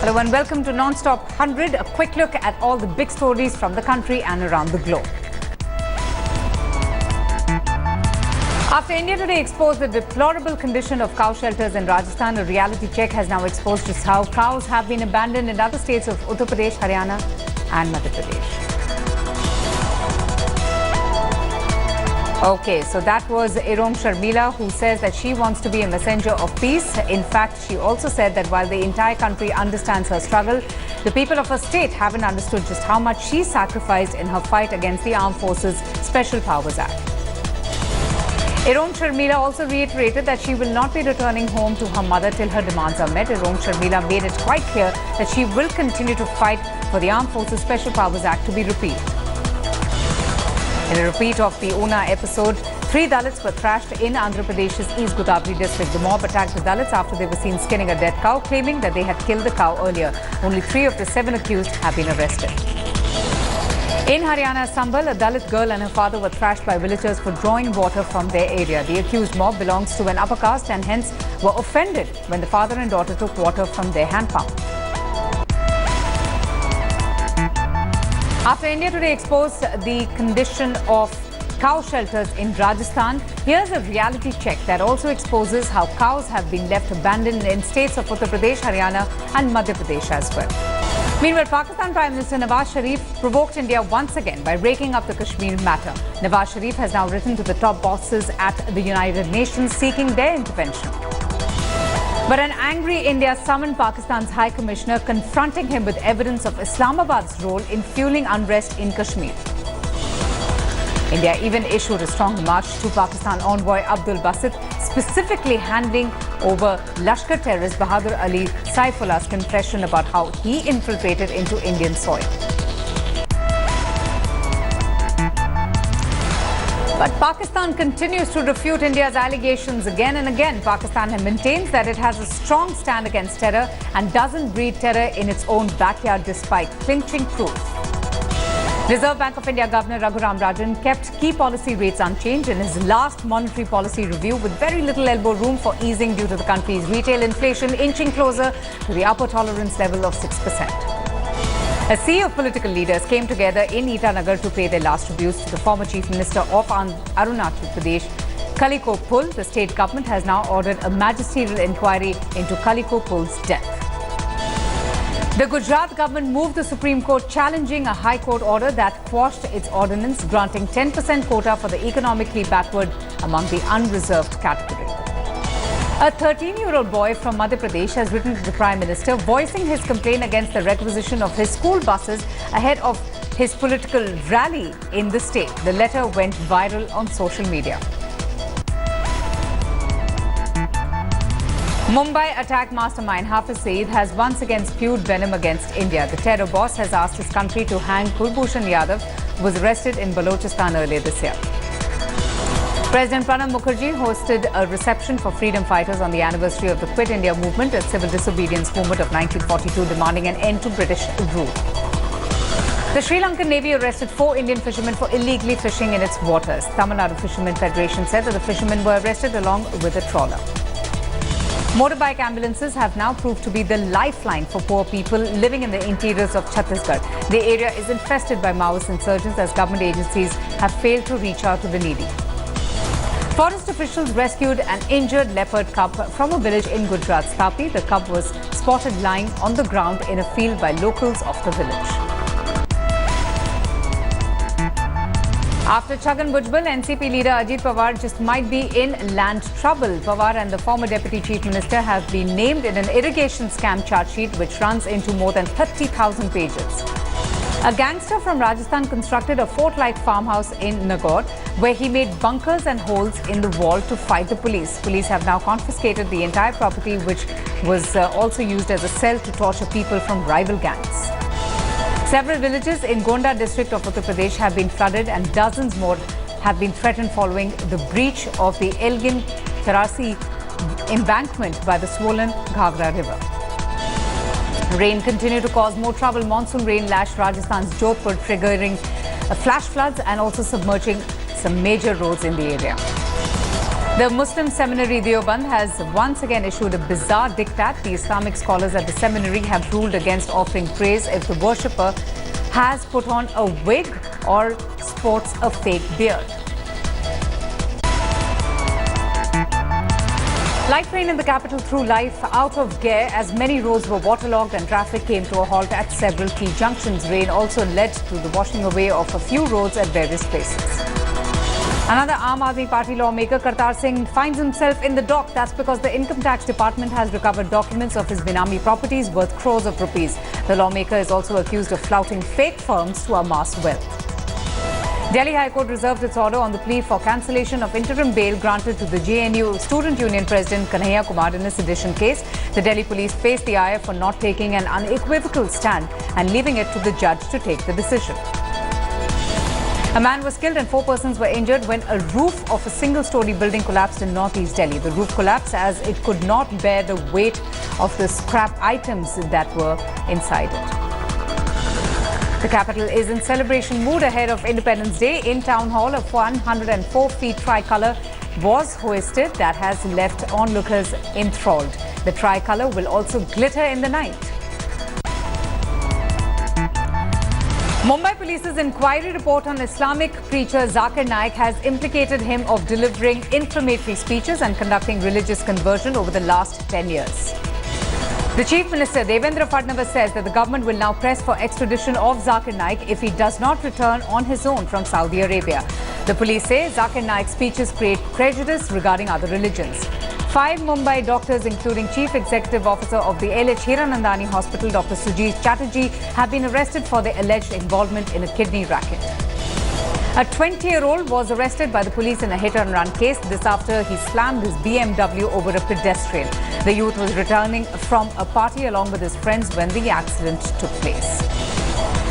Hello and welcome to Non-Stop 100, a quick look at all the big stories from the country and around the globe. After India today exposed the deplorable condition of cow shelters in Rajasthan, a reality check has now exposed just how cows have been abandoned in other states of Uttar Pradesh, Haryana and Madhya Pradesh. Okay, so that was Irom Sharmila, who says that she wants to be a messenger of peace. In fact, she also said that while the entire country understands her struggle, the people of her state haven't understood just how much she sacrificed in her fight against the Armed Forces Special Powers Act. Irom Sharmila also reiterated that she will not be returning home to her mother till her demands are met. Irom Sharmila made it quite clear that she will continue to fight for the Armed Forces Special Powers Act to be repealed. In a repeat of the Una episode, 3 Dalits were thrashed in Andhra Pradesh's East Godavari district. The mob attacked the Dalits after they were seen skinning a dead cow, claiming that they had killed the cow earlier. Only 3 of the 7 accused have been arrested. In Haryana's Sambal, a Dalit girl and her father were thrashed by villagers for drawing water from their area. The accused mob belongs to an upper caste and hence were offended when the father and daughter took water from their hand pump. After India today exposed the condition of cow shelters in Rajasthan, here's a reality check that also exposes how cows have been left abandoned in states of Uttar Pradesh, Haryana and Madhya Pradesh as well. Meanwhile, Pakistan Prime Minister Nawaz Sharif provoked India once again by raking up the Kashmir matter. Nawaz Sharif has now written to the top bosses at the United Nations seeking their intervention. But an angry India summoned Pakistan's High Commissioner, confronting him with evidence of Islamabad's role in fueling unrest in Kashmir. India even issued a strong march to Pakistan envoy Abdul Basit, specifically handing over Lashkar terrorist Bahadur Ali Saifullah's confession about how he infiltrated into Indian soil. But Pakistan continues to refute India's allegations again and again. Pakistan maintains that it has a strong stand against terror and doesn't breed terror in its own backyard despite clinching proof. Reserve Bank of India Governor Raghuram Rajan kept key policy rates unchanged in his last monetary policy review, with very little elbow room for easing due to the country's retail inflation inching closer to the upper tolerance level of 6%. A sea of political leaders came together in Itanagar to pay their last tributes to the former Chief Minister of Arunachal Pradesh, Kaliko Pul. The state government has now ordered a magisterial inquiry into Kaliko Pul's death. The Gujarat government moved the Supreme Court challenging a High Court order that quashed its ordinance granting 10% quota for the economically backward among the unreserved category. A 13-year-old boy from Madhya Pradesh has written to the Prime Minister voicing his complaint against the requisition of his school buses ahead of his political rally in the state. The letter went viral on social media. Mumbai attack mastermind Hafiz Saeed has once again spewed venom against India. The terror boss has asked his country to hang Kulbhushan Yadav, who was arrested in Balochistan earlier this year. President Pranab Mukherjee hosted a reception for freedom fighters on the anniversary of the Quit India movement, a civil disobedience movement of 1942 demanding an end to British rule. The Sri Lankan Navy arrested 4 Indian fishermen for illegally fishing in its waters. Tamil Nadu Fishermen Federation said that the fishermen were arrested along with a trawler. Motorbike ambulances have now proved to be the lifeline for poor people living in the interiors of Chhattisgarh. The area is infested by Maoist insurgents as government agencies have failed to reach out to the needy. Forest officials rescued an injured leopard cub from a village in Gujarat's Tapi. The cub was spotted lying on the ground in a field by locals of the village. After Chhagan Bhujbal, NCP leader Ajit Pawar just might be in land trouble. Pawar and the former Deputy Chief Minister have been named in an irrigation scam charge sheet which runs into more than 30,000 pages. A gangster from Rajasthan constructed a fort-like farmhouse in Nagaur, where he made bunkers and holes in the wall to fight the police. Police have now confiscated the entire property, which was also used as a cell to torture people from rival gangs. Several villages in Gonda district of Uttar Pradesh have been flooded and dozens more have been threatened following the breach of the Elgin Tarasi embankment by the swollen Ghagra river. Rain continued to cause more trouble. Monsoon rain lashed Rajasthan's Jodhpur, triggering flash floods and also submerging some major roads in the area. The Muslim seminary Deoband has once again issued a bizarre diktat. The Islamic scholars at the seminary have ruled against offering praise if the worshipper has put on a wig or sports a fake beard. Light rain in the capital threw life out of gear as many roads were waterlogged and traffic came to a halt at several key junctions. Rain also led to the washing away of a few roads at various places. Another Aam Aadmi Party lawmaker, Kartar Singh, finds himself in the dock. That's because the Income Tax Department has recovered documents of his Benami properties worth crores of rupees. The lawmaker is also accused of flouting fake firms to amass wealth. Delhi High Court reserved its order on the plea for cancellation of interim bail granted to the JNU Student Union President Kanhaiya Kumar in a sedition case. The Delhi police faced the ire for not taking an unequivocal stand and leaving it to the judge to take the decision. A man was killed and 4 persons were injured when a roof of a single-story building collapsed in northeast Delhi. The roof collapsed as it could not bear the weight of the scrap items that were inside it. The capital is in celebration mood ahead of Independence Day. In Town Hall, a 104-feet tricolour was hoisted that has left onlookers enthralled. The tricolour will also glitter in the night. Mumbai Police's inquiry report on Islamic preacher Zakir Naik has implicated him of delivering inflammatory speeches and conducting religious conversion over the last 10 years. The Chief Minister Devendra Fadnavis says that the government will now press for extradition of Zakir Naik if he does not return on his own from Saudi Arabia. The police say Zakir Naik's speeches create prejudice regarding other religions. 5 Mumbai doctors, including Chief Executive Officer of the LH Hiranandani Hospital, Dr. Sujit Chatterjee, have been arrested for their alleged involvement in a kidney racket. A 20-year-old was arrested by the police in a hit-and-run case. This after he slammed his BMW over a pedestrian. The youth was returning from a party along with his friends when the accident took place.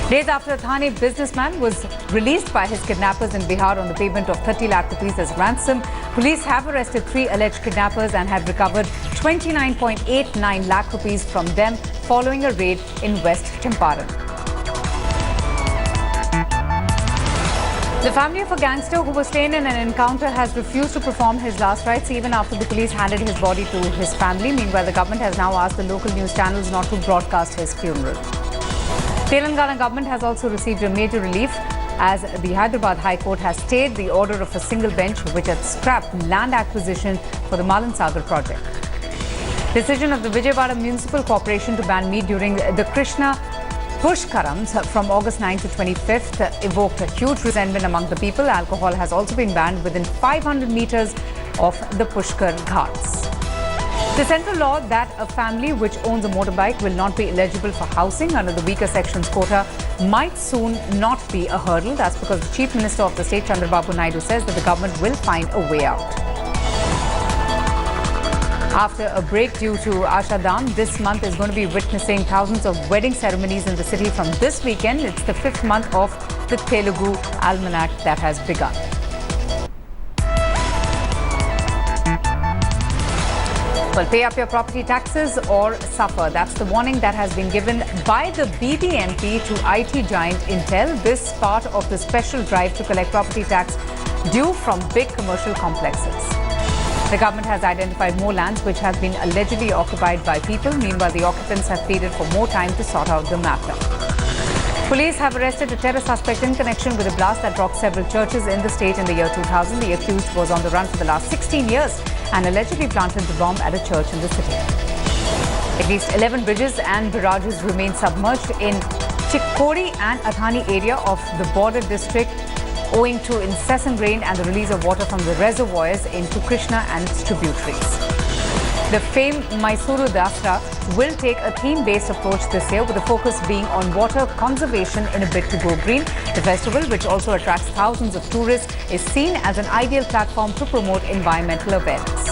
Days after a Thane businessman was released by his kidnappers in Bihar on the payment of 30 lakh rupees as ransom, police have arrested 3 alleged kidnappers and have recovered 29.89 lakh rupees from them following a raid in West Champaran. The family of a gangster who was slain in an encounter has refused to perform his last rites even after the police handed his body to his family. Meanwhile, the government has now asked the local news channels not to broadcast his funeral. Telangana government has also received a major relief as the Hyderabad High Court has stayed the order of a single bench which had scrapped land acquisition for the Malan Sagar project. Decision of the Vijayawada Municipal Corporation to ban meat during the Krishna Pushkarams from August 9 to 25th evoked a huge resentment among the people. Alcohol has also been banned within 500 meters of the Pushkar Ghats. The central law that a family which owns a motorbike will not be eligible for housing under the weaker sections quota might soon not be a hurdle. That's because the Chief Minister of the state, Chandrababu Naidu, says that the government will find a way out. After a break due to Asaduddin, this month is going to be witnessing thousands of wedding ceremonies in the city from this weekend. It's the 5th month of the Telugu Almanac that has begun. Well, pay up your property taxes or suffer. That's the warning that has been given by the BBMP to IT giant Intel. This part of the special drive to collect property tax due from big commercial complexes. The government has identified more lands which have been allegedly occupied by people. Meanwhile, the occupants have pleaded for more time to sort out the matter. Police have arrested a terror suspect in connection with a blast that rocked several churches in the state in the year 2000. The accused was on the run for the last 16 years and allegedly planted the bomb at a church in the city. At least 11 bridges and barrages remain submerged in Chikkodi and Athani area of the border district owing to incessant rain and the release of water from the reservoirs into Krishna and its tributaries. The famed Mysuru Dasra will take a theme-based approach this year with the focus being on water conservation in a bid to go green. The festival, which also attracts thousands of tourists, is seen as an ideal platform to promote environmental awareness.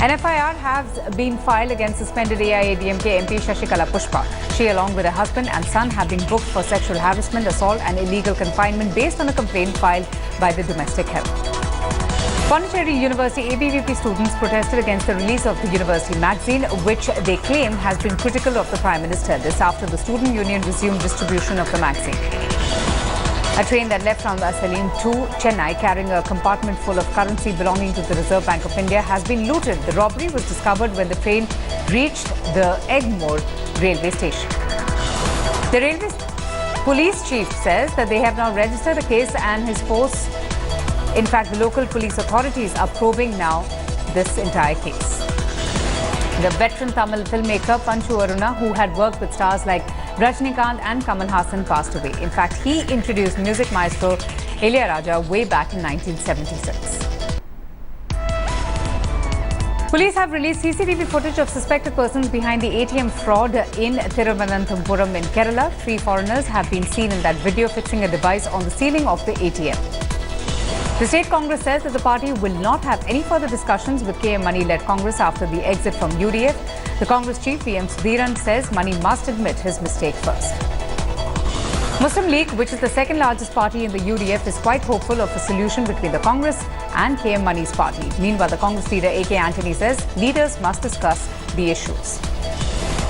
An FIR has been filed against suspended AIADMK MP Shashikala Pushpa. She, along with her husband and son, have been booked for sexual harassment, assault and illegal confinement based on a complaint filed by the Domestic Help. Pondicherry University ABVP students protested against the release of the university magazine, which they claim has been critical of the Prime Minister. This after the student union resumed distribution of the magazine. A train that left from Salem to Chennai carrying a compartment full of currency belonging to the Reserve Bank of India has been looted. The robbery was discovered when the train reached the Egmore railway station. The railway police chief says that they have now registered a case and his force, in fact, the local police authorities are probing now this entire case. The veteran Tamil filmmaker Panchu Aruna, who had worked with stars like Rajnikant and Kamal Haasan, passed away. In fact, he introduced music maestro Ilaiyaraaja way back in 1976. Police have released CCTV footage of suspected persons behind the ATM fraud in Thiruvananthapuram in Kerala. 3 foreigners have been seen in that video fixing a device on the ceiling of the ATM. The State Congress says that the party will not have any further discussions with KM Mani-led Congress after the exit from UDF. The Congress chief, PM Sudhiran, says Mani must admit his mistake first. Muslim League, which is the second largest party in the UDF, is quite hopeful of a solution between the Congress and KM Mani's party. Meanwhile, the Congress leader AK Antony says leaders must discuss the issues.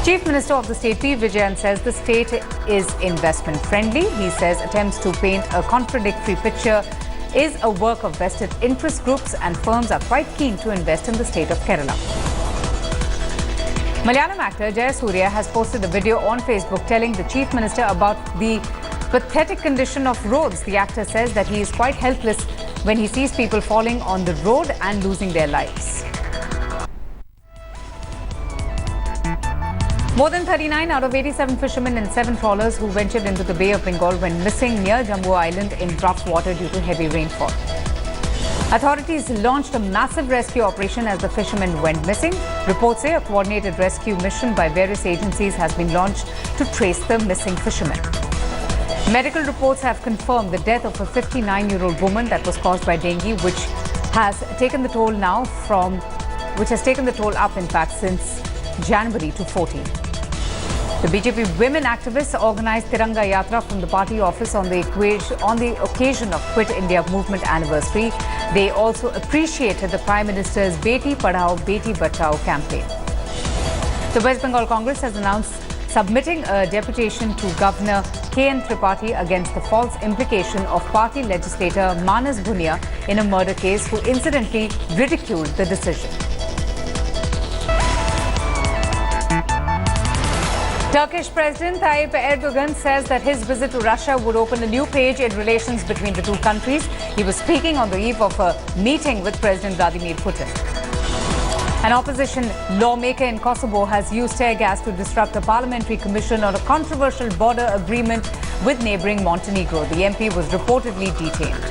Chief Minister of the state P. Vijayan says the state is investment friendly. He says attempts to paint a contradictory picture is a work of vested interest groups and firms are quite keen to invest in the state of Kerala. Malayalam actor Jayasuriya has posted a video on Facebook telling the Chief Minister about the pathetic condition of roads. The actor says that he is quite helpless when he sees people falling on the road and losing their lives. More than 39 out of 87 fishermen and 7 trawlers who ventured into the Bay of Bengal went missing near Jammu Island in rough water due to heavy rainfall. Authorities launched a massive rescue operation as the fishermen went missing. Reports say a coordinated rescue mission by various agencies has been launched to trace the missing fishermen. Medical reports have confirmed the death of a 59-year-old woman that was caused by dengue, which has taken the toll up, in fact, since January to 14. The BJP women activists organized Tiranga Yatra from the party office on the occasion of Quit India movement anniversary. They also appreciated the Prime Minister's Beti Padhao, Beti Bachao campaign. The West Bengal Congress has announced submitting a deputation to Governor K.N. Tripathi against the false implication of party legislator Manas Bhunia in a murder case, who incidentally ridiculed the decision. Turkish President Tayyip Erdogan says that his visit to Russia would open a new page in relations between the two countries. He was speaking on the eve of a meeting with President Vladimir Putin. An opposition lawmaker in Kosovo has used tear gas to disrupt a parliamentary commission on a controversial border agreement with neighbouring Montenegro. The MP was reportedly detained.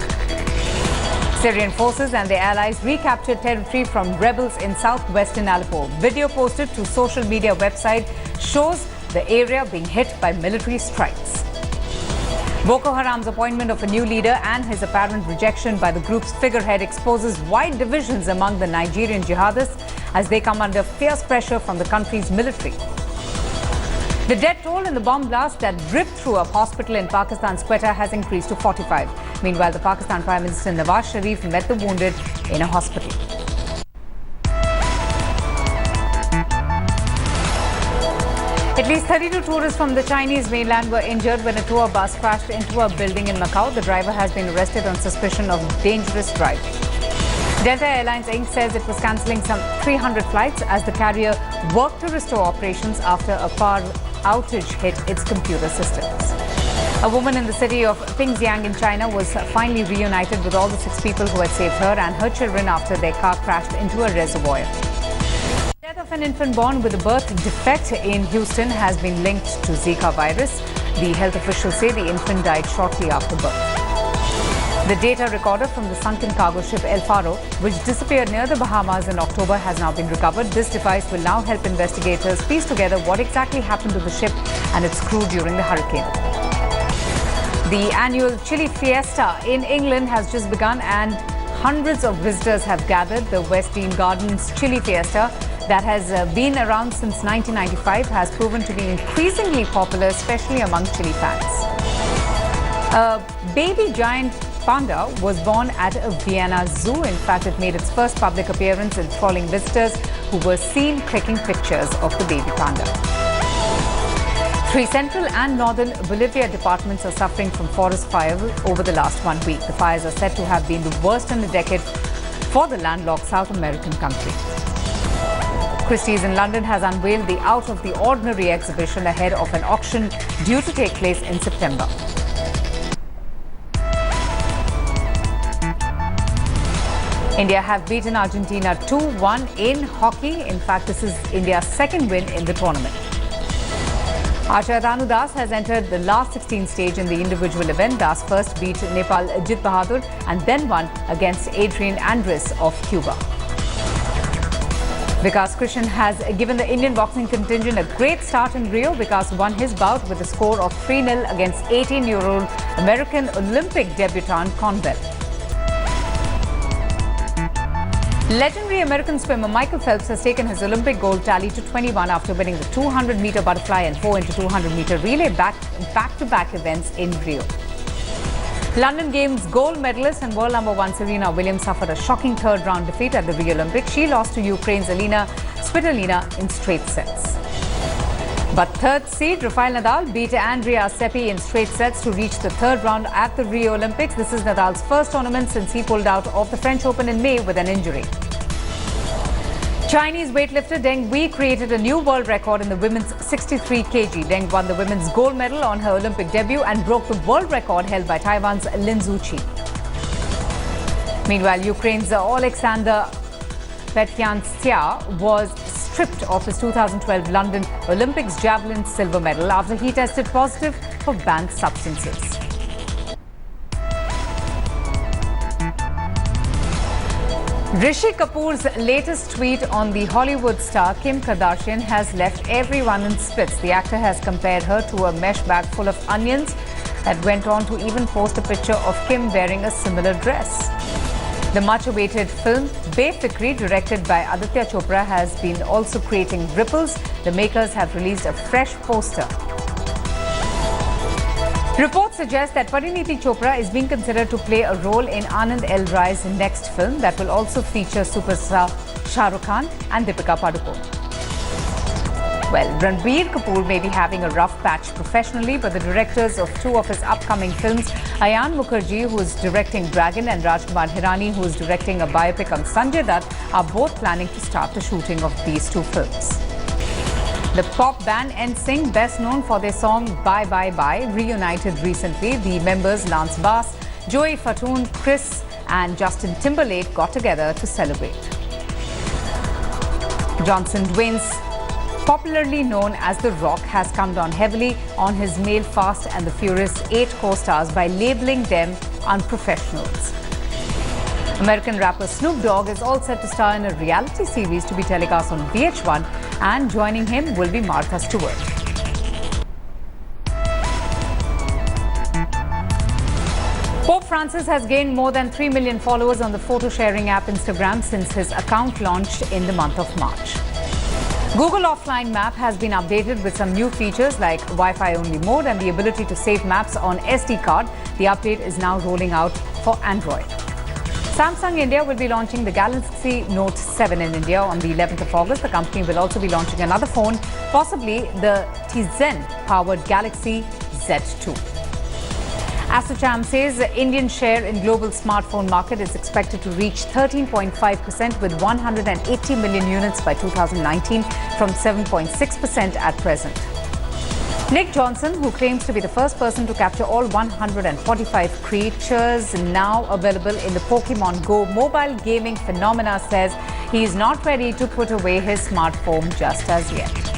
Syrian forces and their allies recaptured territory from rebels in southwestern Aleppo. Video posted to social media website shows the area being hit by military strikes. Boko Haram's appointment of a new leader and his apparent rejection by the group's figurehead exposes wide divisions among the Nigerian jihadists as they come under fierce pressure from the country's military. The death toll in the bomb blast that ripped through a hospital in Pakistan's Quetta has increased to 45. Meanwhile, the Pakistan Prime Minister Nawaz Sharif met the wounded in a hospital. At least 32 tourists from the Chinese mainland were injured when a tour bus crashed into a building in Macau. The driver has been arrested on suspicion of dangerous driving. Delta Airlines Inc. says it was cancelling some 300 flights as the carrier worked to restore operations after a power outage hit its computer systems. A woman in the city of Pingxiang in China was finally reunited with all the 6 people who had saved her and her children after their car crashed into a reservoir. The death of an infant born with a birth defect in Houston has been linked to Zika virus. The health officials say the infant died shortly after birth. The data recorder from the sunken cargo ship El Faro, which disappeared near the Bahamas in October, has now been recovered. This device will now help investigators piece together what exactly happened to the ship and its crew during the hurricane. The annual Chili Fiesta in England has just begun and hundreds of visitors have gathered. The West Dean Gardens Chili Fiesta, that has been around since 1995, has proven to be increasingly popular, especially among chili fans. A baby giant panda was born at a Vienna zoo. In fact, it made its first public appearance, enthralling visitors who were seen clicking pictures of the baby panda. Three central and northern Bolivia departments are suffering from forest fires over the last 1 week. The fires are said to have been the worst in a decade for the landlocked South American country. Christie's in London has unveiled the Out of the Ordinary exhibition ahead of an auction due to take place in September. India have beaten Argentina 2-1 in hockey. In fact, this is India's second win in the tournament. Archer Tanu Das has entered the last 16 stage in the individual event. Das first beat Nepal Jit Bahadur and then won against Adrian Andres of Cuba. Vikas Krishan has given the Indian boxing contingent a great start in Rio. Vikas won his bout with a score of 3-0 against 18-year-old American Olympic debutant Conwell. Legendary American swimmer Michael Phelps has taken his Olympic gold tally to 21 after winning the 200-meter butterfly and 4x200-meter relay back-to-back events in Rio. London Games gold medalist and world number 1 Serena Williams suffered a shocking third-round defeat at the Rio Olympics. She lost to Ukraine's Elena Svitolina in straight sets. But third seed Rafael Nadal beat Andrea Seppi in straight sets to reach the third round at the Rio Olympics. This is Nadal's first tournament since he pulled out of the French Open in May with an injury. Chinese weightlifter Deng Wei created a new world record in the women's 63 kg. Deng won the women's gold medal on her Olympic debut and broke the world record held by Taiwan's Lin Zuqi. Meanwhile, Ukraine's Alexander Petyanstya was stripped of his 2012 London Olympics javelin silver medal after he tested positive for banned substances. Rishi Kapoor's latest tweet on the Hollywood star Kim Kardashian has left everyone in spits. The actor has compared her to a mesh bag full of onions that went on to even post a picture of Kim wearing a similar dress. The much-awaited film Befikri, directed by Aditya Chopra, has been also creating ripples. The makers have released a fresh poster. Reports suggest that Pariniti Chopra is being considered to play a role in Anand L. Rai's next film that will also feature superstar Shah Rukh Khan and Deepika Padukone. Well, Ranbir Kapoor may be having a rough patch professionally, but the directors of two of his upcoming films, Ayan Mukherjee, who is directing Dragon, and Rajkumar Hirani, who is directing a biopic on Sanjay Dutt, are both planning to start the shooting of these two films. The pop band NSYNC, best known for their song Bye Bye Bye, reunited recently. The members Lance Bass, Joey Fattoon, Chris and Justin Timberlake got together to celebrate. Johnson Dwayne's popularly known as The Rock has come down heavily on his male Fast and the Furious 8 co-stars by labeling them unprofessionals. American rapper Snoop Dogg is all set to star in a reality series to be telecast on VH1, and joining him will be Martha Stewart. Pope Francis has gained more than 3 million followers on the photo-sharing app Instagram since his account launched in the month of March. Google Offline Map has been updated with some new features like Wi-Fi only mode and the ability to save maps on SD card. The update is now rolling out for Android. Samsung India will be launching the Galaxy Note 7 in India on the 11th of August. The company will also be launching another phone, possibly the Tizen-powered Galaxy Z2. Assocham says the Indian share in global smartphone market is expected to reach 13.5% with 180 million units by 2019 from 7.6% at present. Nick Johnson, who claims to be the first person to capture all 145 creatures now available in the Pokemon Go mobile gaming phenomena, says he is not ready to put away his smartphone just as yet.